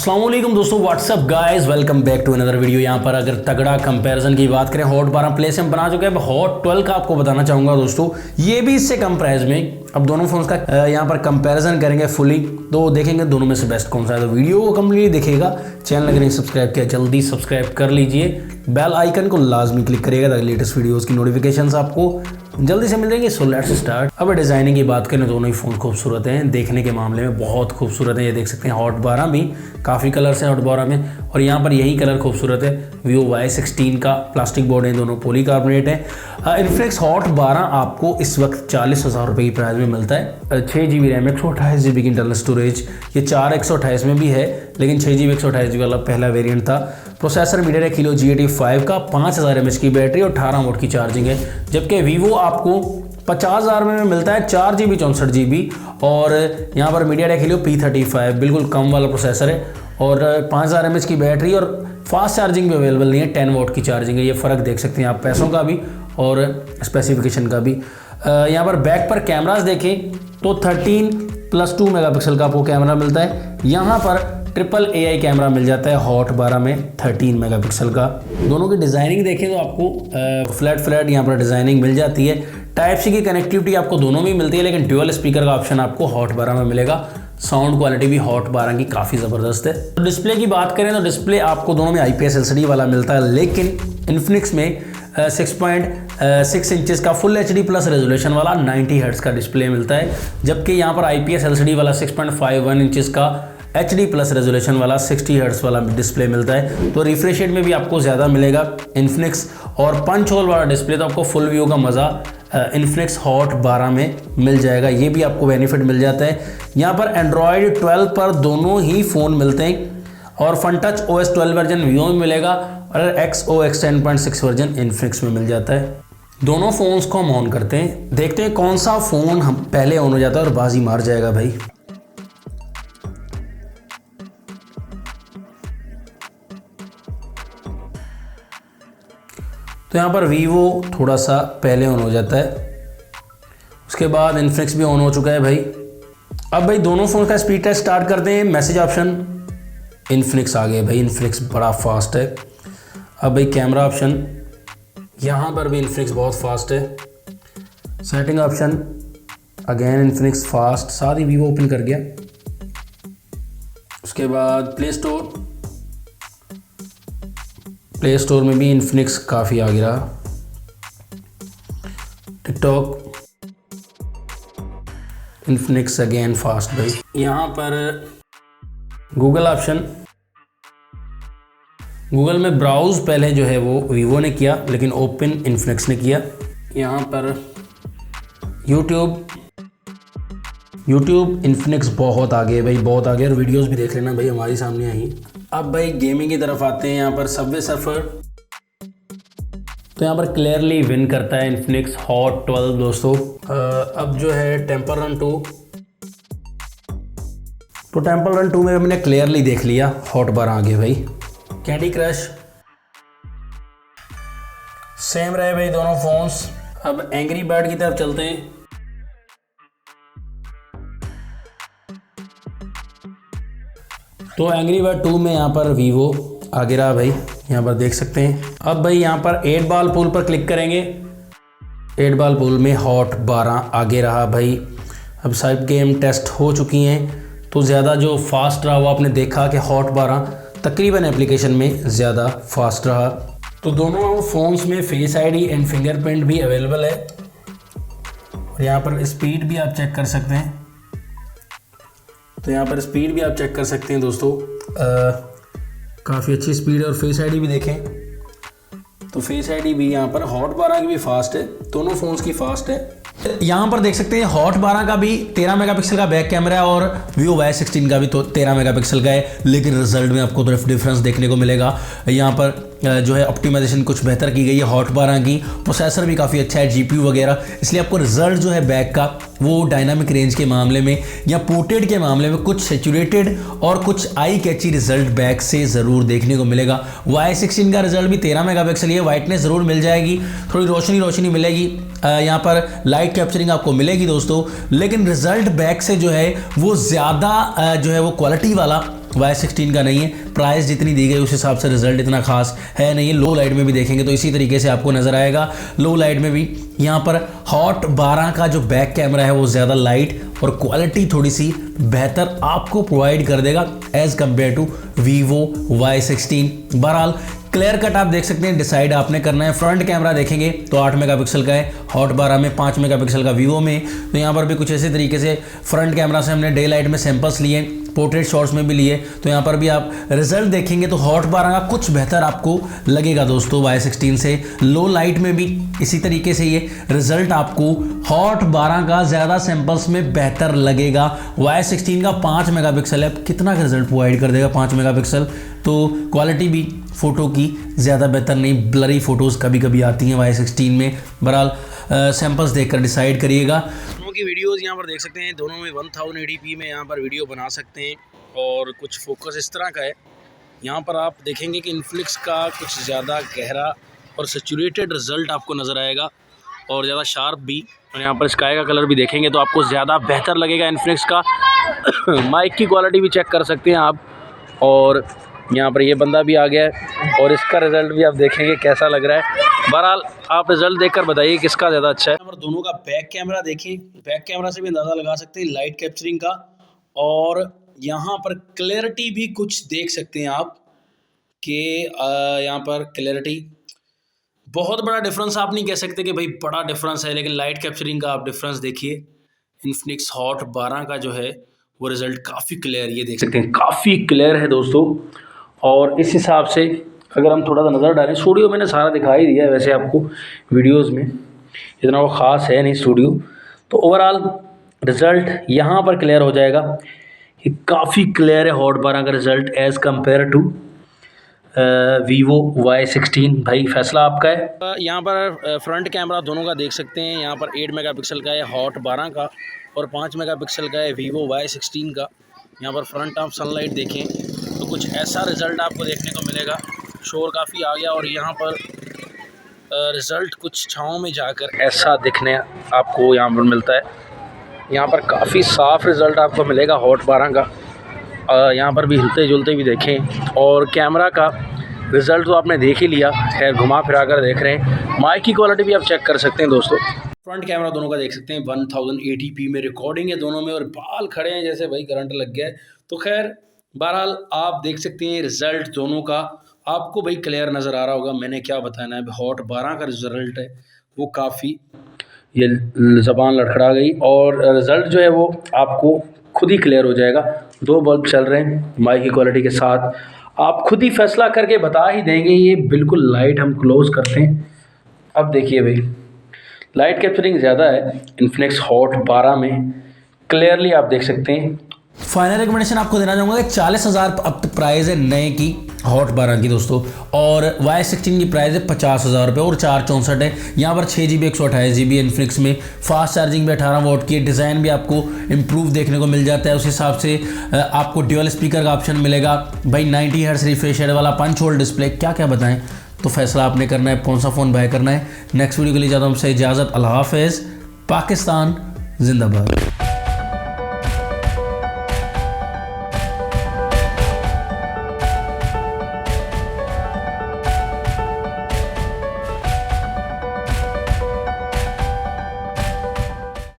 अस्सलाम वालेकुम दोस्तों, what's up guys, welcome back to another video. यहाँ पर अगर तगड़ा कंपैरिजन की बात करें, हॉट 12 प्ले से हम बना चुके हैं। अब हॉट 12 का आपको बताना चाहूँगा दोस्तों, ये भी इससे कम प्राइस में। अब दोनों फोन्स का यहाँ पर कंपैरिजन करेंगे फुली, तो देखेंगे दोनों में से बेस्ट कौन सा है। तो वीडियो को कंप्लीट देखिएगा। चैनल अगर नहीं सब्सक्राइब किया जल्दी सब्सक्राइब कर लीजिए, बेल आइकन को लाजमी क्लिक करिएगा ताकि लेटेस्ट वीडियोज़ की नोटिफिकेशन आपको जल्दी से मिल जाएंगे। So let's start. अब डिज़ाइनिंग की बात करें, दोनों ही फ़ोन खूबसूरत हैं, देखने के मामले में बहुत खूबसूरत है। ये देख सकते हैं हॉट 12 भी काफ़ी कलर्स हैं हॉट 12 में, और यहाँ पर यही कलर खूबसूरत है। Vivo Y16 का प्लास्टिक बोर्ड है, दोनों पॉलीकार्बोनेट है। इन्फिनिक्स हॉट 12 आपको इस वक्त 40,000 रुपये की प्राइस में मिलता है। 6GB रैम, 128 GB की इंटरनल स्टोरेज। ये 4 128 में भी है, लेकिन 6GB 128 GB वाला पहला वेरिएंट था। प्रोसेसर MediaTek Helio G85 का, 5000 mAh की बैटरी और 18 वाट की चार्जिंग है। जबकि Vivo आपको 50,000 में मिलता है, 4GB 64GB, और यहाँ पर MediaTek Helio P35 बिल्कुल कम वाला प्रोसेसर है, और 5000 mAh की बैटरी, और फास्ट चार्जिंग भी अवेलेबल नहीं है, 10 वाट की चार्जिंग है। ये फ़र्क देख सकते हैं आप पैसों का भी और स्पेसिफिकेशन का भी। यहाँ पर बैक पर कैमरास देखें तो 13+2 मेगापिक्सल का आपको कैमरा मिलता है। यहाँ पर ट्रिपल AI कैमरा मिल जाता है हॉट 12 में 13 मेगापिक्सल का। दोनों की डिज़ाइनिंग देखें तो आपको फ्लैट यहाँ पर डिज़ाइनिंग मिल जाती है। टाइप सी की कनेक्टिविटी आपको दोनों में मिलती है, लेकिन ड्यूअल स्पीकर का ऑप्शन आपको हॉट 12 में मिलेगा। साउंड क्वालिटी भी हॉट 12 की काफ़ी ज़बरदस्त है। तो डिस्प्ले की बात करें तो डिस्प्ले आपको दोनों में IPS LCD वाला मिलता है, लेकिन इन्फिनिक्स में 6.6 इंचेस का फुल HD प्लस रेजोल्यूशन वाला 90 हर्ट्ज का डिस्प्ले मिलता है, जबकि यहाँ पर IPS LCD वाला 6.51 इंचेस का HD प्लस रेजोल्यूशन वाला 60 हर्ट्ज वाला डिस्प्ले मिलता है। तो रिफ्रेश रेट में भी आपको ज़्यादा मिलेगा इन्फिनिक्स, और पंच होल वाला डिस्प्ले तो आपको फुल व्यू का मज़ा इन्फिनिक्स हॉट 12 में मिल जाएगा। ये भी आपको बेनिफिट मिल जाता है। यहाँ पर एंड्रॉयड 12 पर दोनों ही फ़ोन मिलते हैं, और Funtouch OS 12 version Vivo में मिलेगा, और XOX 10.6 वर्जन इन्फिनिक्स में मिल जाता है। दोनों फ़ोन्स को हम ऑन करते हैं, देखते हैं कौन सा फ़ोन हम पहले ऑन हो जाता है और बाजी मार जाएगा भाई। तो यहाँ पर Vivo थोड़ा सा पहले ऑन हो जाता है, उसके बाद इन्फिनिक्स भी ऑन हो चुका है भाई। अब भाई दोनों फ़ोन का स्पीड टेस्ट स्टार्ट करते हैं। मैसेज ऑप्शन इन्फिनिक्स आ गया भाई, इन्फिनिक्स बड़ा फास्ट है। अब भाई कैमरा ऑप्शन, यहाँ पर भी इन्फिनिक्स बहुत फास्ट है। Setting option again Infinix fast, साथ ही Vivo ओपन कर गया। उसके बाद प्ले स्टोर में भी इन्फिनिक्स काफ़ी आगे रहा। टिकटॉक इन्फिनिक्स अगेन फास्ट भाई। यहाँ पर गूगल ऑप्शन, गूगल में ब्राउज पहले जो है वो Vivo ने किया, लेकिन ओपन इन्फिनिक्स ने किया। यहाँ पर यूट्यूब इन्फिनिक्स बहुत आगे है भाई, बहुत आगे, और वीडियोस भी देख लेना भाई, हमारी सामने आई। अब भाई गेमिंग की तरफ आते हैं। यहाँ पर सबवे सर्फर, तो यहाँ पर क्लियरली विन करता है इन्फिनिक्स हॉट 12 दोस्तों। अब जो है टेम्पल रन 2, तो टेम्पल रन 2 में हमने क्लियरली देख लिया हॉट 12 आगे भाई। कैंडी क्रश सेम रहे भाई दोनों फोन्स। अब एंग्री बर्ड की तरफ चलते हैं। तो एंग्री बर्ड 2 में यहाँ पर Vivo आगे रहा भाई, यहाँ पर देख सकते हैं। अब भाई यहाँ पर 8 बॉल पूल पर क्लिक करेंगे। 8 बॉल पूल में हॉट 12 आगे रहा भाई। अब सब गेम टेस्ट हो चुकी हैं, तो ज़्यादा जो फास्ट रहा वो आपने देखा कि हॉट 12 तकरीबन एप्लीकेशन में ज़्यादा फास्ट रहा। तो दोनों फ़ोन्स में फेस ID एंड फिंगरप्रिंट भी अवेलेबल है, और यहाँ पर स्पीड भी आप चेक कर सकते हैं। तो यहाँ पर स्पीड भी आप चेक कर सकते हैं दोस्तों, काफ़ी अच्छी स्पीड है। और फेस ID भी देखें तो फेस ID भी यहाँ पर हॉट 12 की भी फास्ट है, दोनों फ़ोन्स की फास्ट है। यहाँ पर देख सकते हैं हॉट 12 का भी 13 मेगापिक्सल का बैक कैमरा है, और Vivo Y16 का भी तो 13 मेगापिक्सल का है, लेकिन रिजल्ट में आपको डिफरेंस देखने को मिलेगा। यहाँ पर जो है ऑप्टिमाइजेशन कुछ बेहतर की गई है हॉट 12 की, प्रोसेसर भी काफ़ी अच्छा है, GPU वगैरह, इसलिए आपको रिजल्ट जो है बैक का वो डायनामिक रेंज के मामले में या पोर्ट्रेट के मामले में कुछ सेचुरेटेड और कुछ आई कैची रिजल्ट बैक से ज़रूर देखने को मिलेगा। Y16 का रिजल्ट भी 13 मेगापिक्सल है, वाइटनेस ज़रूर मिल जाएगी, थोड़ी रोशनी मिलेगी, यहाँ पर लाइट कैप्चरिंग आपको मिलेगी दोस्तों, लेकिन रिजल्ट बैक से जो है वो ज़्यादा जो है वो क्वालिटी वाला Y16 का नहीं है। प्राइस जितनी दी गई उस हिसाब से रिजल्ट इतना खास है नहीं। लो लाइट में भी देखेंगे तो इसी तरीके से आपको नज़र आएगा। लो लाइट में भी यहाँ पर हॉट 12 का जो बैक कैमरा है वो ज़्यादा लाइट और क्वालिटी थोड़ी सी बेहतर आपको प्रोवाइड कर देगा as compare to Vivo Y16। बहरहाल क्लियर कट आप देख सकते हैं, डिसाइड आपने करना है। फ्रंट कैमरा देखेंगे तो 8 मेगापिक्सल का है हॉट 12 में, 5 मेगापिक्सल का वीवो में। तो यहाँ पर भी कुछ ऐसे तरीके से फ्रंट कैमरा से हमने डे लाइट में सैंपल्स लिए, पोर्ट्रेट शॉट्स में भी लिए। तो यहाँ पर भी आप रिजल्ट देखेंगे तो हॉट 12 का कुछ बेहतर आपको लगेगा दोस्तों Y16 से। लो लाइट में भी इसी तरीके से ये रिजल्ट आपको हॉट 12 का ज़्यादा सैंपल्स में बेहतर लगेगा। Y16 का 5 मेगापिक्सल है, कितना का रिजल्ट प्रोवाइड कर देगा 5 मेगापिक्सल। तो क्वालिटी भी फ़ोटो की ज़्यादा बेहतर नहीं, ब्लरी फ़ोटोज़ कभी कभी आती हैं Y16 में। बहरहाल सैंपल्स देखकर डिसाइड करिएगा। दोनों की वीडियोज़ यहाँ पर देख सकते हैं, दोनों में 1080p में यहाँ पर वीडियो बना सकते हैं। और कुछ फोकस इस तरह का है, यहाँ पर आप देखेंगे कि इन्फ्लिक्स का कुछ ज़्यादा गहरा और सैचुरेटेड रिज़ल्ट आपको नज़र आएगा और ज़्यादा शार्प भी। और यहाँ पर स्काई का कलर भी देखेंगे तो आपको ज़्यादा बेहतर लगेगा इन्फ्लिक्स का। माइक की क्वालिटी भी चेक कर सकते हैं आप। और यहाँ पर ये बंदा भी आ गया है और इसका रिज़ल्ट भी आप देखेंगे कैसा लग रहा है। बहरहाल आप रिज़ल्ट देखकर बताइए किसका ज़्यादा अच्छा है। यहाँ पर दोनों का बैक कैमरा देखें, बैक कैमरा से भी अंदाज़ा लगा सकते हैं लाइट कैप्चरिंग का। और यहाँ पर क्लैरिटी भी कुछ देख सकते हैं आप कि यहाँ पर क्लैरिटी बहुत बड़ा डिफरेंस आप नहीं कह सकते कि भाई बड़ा डिफरेंस है, लेकिन लाइट कैप्चरिंग का आप डिफरेंस देखिए। इन्फिनिक्स हॉट 12 का जो है वो रिज़ल्ट काफ़ी क्लियर, ये देख सकते हैं काफ़ी क्लियर है दोस्तों। और इस हिसाब से अगर हम थोड़ा सा नज़र डालें, स्टूडियो मैंने सारा दिखा ही दिया है वैसे आपको वीडियोस में, इतना वो ख़ास है नहीं स्टूडियो। तो ओवरऑल रिज़ल्ट यहाँ पर क्लियर हो जाएगा कि काफ़ी क्लियर है हॉट 12 का result as compare to Vivo Y16। भाई फैसला आपका है। यहाँ पर फ्रंट कैमरा दोनों का देख सकते हैं, यहाँ पर 8 मेगापिक्सल का है हॉट 12 का और 5 मेगापिक्सल का है वीवो Y16 का। यहाँ पर फ्रंट ऑफ सनलाइट देखें तो कुछ ऐसा रिज़ल्ट आपको देखने को मिलेगा। शोर काफ़ी आ गया और यहाँ पर रिज़ल्ट कुछ छाँव में जाकर ऐसा दिखने आपको यहाँ पर मिलता है। यहाँ पर काफ़ी साफ़ रिज़ल्ट आपको मिलेगा हॉट 12 का। यहाँ पर भी हिलते जुलते भी देखें और कैमरा का रिज़ल्ट तो आपने देख ही लिया है, घुमा फिरा कर देख रहे हैं। माइक की क्वालिटी भी आप चेक कर सकते हैं दोस्तों। फ्रंट कैमरा दोनों का देख सकते हैं, 1080p में रिकॉर्डिंग है दोनों में और बाल खड़े हैं जैसे भाई करंट लग गया है। तो खैर बहरहाल आप देख सकते हैं रिज़ल्ट दोनों का आपको भाई क्लियर नज़र आ रहा होगा। मैंने क्या बताना है, हॉट 12 का रिज़ल्ट है वो काफ़ी, ये ज़बान लड़खड़ा गई और रिज़ल्ट जो है वो आपको खुद ही क्लियर हो जाएगा। 2 बल्ब चल रहे हैं माइक की क्वालिटी के साथ, आप खुद ही फैसला करके बता ही देंगे। ये बिल्कुल लाइट हम क्लोज करते हैं। अब देखिए भाई लाइट कैप्चरिंग ज़्यादा है इन्फिनिक्स हॉट 12 में, क्लियरली आप देख सकते हैं। फाइनल रिकमेंडेशन आपको देना चाहूँगा कि 40,000 अब प्राइस है नए की हॉट 12 की दोस्तों, और Y16 की प्राइस है 50,000 रुपये और 464 है। यहाँ पर 6GB 128GB इन्फिनिक्स में, फास्ट चार्जिंग भी 18 वोल्ट की, डिज़ाइन भी आपको इम्प्रूव देखने को मिल जाता है। उस हिसाब से आपको ड्यूअल स्पीकर का ऑप्शन मिलेगा भाई, 90 हर्ट्ज रिफ्रेश रेट वाला पंच होल डिस्प्ले, क्या क्या बताएं। तो फैसला आपने करना है कौन सा फ़ोन बाय करना है। नेक्स्ट वीडियो के लिए ज़्यादा हमसे इजाज़त, अल्लाह हाफ़िज़, पाकिस्तान जिंदाबाद।